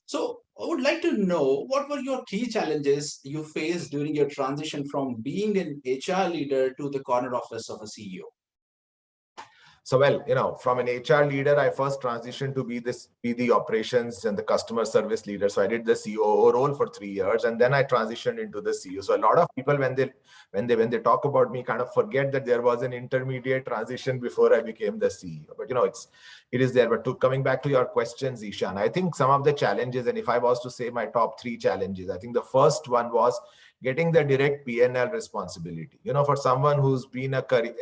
So I would like to know what were your key challenges you faced during your transition from being an HR leader to the corner office of a CEO? So, well, from an HR leader, I first transitioned to be the operations and the customer service leader. So I did the COO role for 3 years, and then I transitioned into the CEO. So a lot of people, when they talk about me, kind of forget that there was an intermediate transition before I became the CEO. But it is there. But coming back to your question, Zeeshaan, I think some of the challenges, and if I was to say my top three challenges, I think the first one was getting the direct P&L responsibility. For someone who's been a career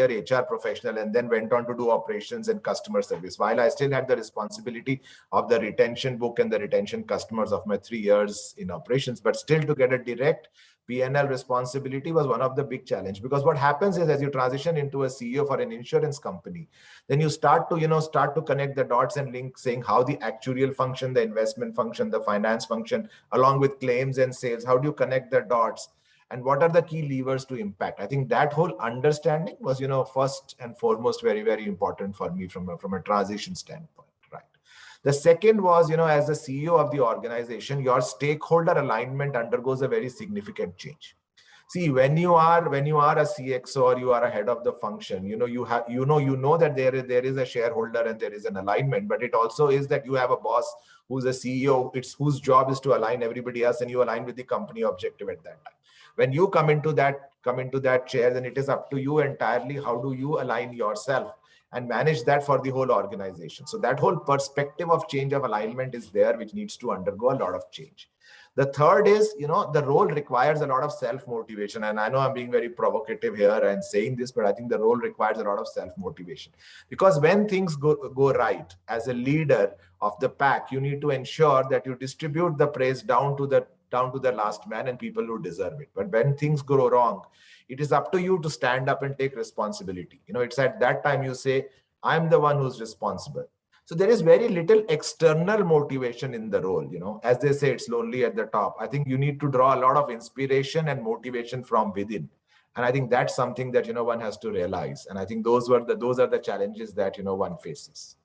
HR professional and then went on to do operations and customer service, while I still had the responsibility of the retention book and the retention customers of my 3 years in operations, but still to get a direct P&L responsibility was one of the big challenge. Because what happens is, as you transition into a CEO for an insurance company, then you start to connect the dots and link, saying how the actuarial function, the investment function, the finance function, along with claims and sales, how do you connect the dots, and what are the key levers to impact? I think that whole understanding was, first and foremost, very, very important for me from a transition standpoint. Right. The second was, as the CEO of the organization, your stakeholder alignment undergoes a very significant change. See, when you are a CXO or you are a head of the function, you know that there is a shareholder and there is an alignment, but it also is that you have a boss who's a CEO, whose job is to align everybody else, and you align with the company objective at that time. When you come into that chair, then it is up to you entirely. How do you align yourself and manage that for the whole organization? So that whole perspective of change of alignment is there, which needs to undergo a lot of change. The third is, the role requires a lot of self-motivation. And I know I'm being very provocative here and saying this, but I think the role requires a lot of self-motivation. Because when things go right, as a leader of the pack, you need to ensure that you distribute the praise down to the last man and people who deserve it. But when things go wrong, it is up to you to stand up and take responsibility. It's at that time you say, I'm the one who's responsible. So there is very little external motivation in the role. As they say, it's lonely at the top. I think you need to draw a lot of inspiration and motivation from within. And I think that's something that, one has to realize. And I think those are the challenges that, one faces.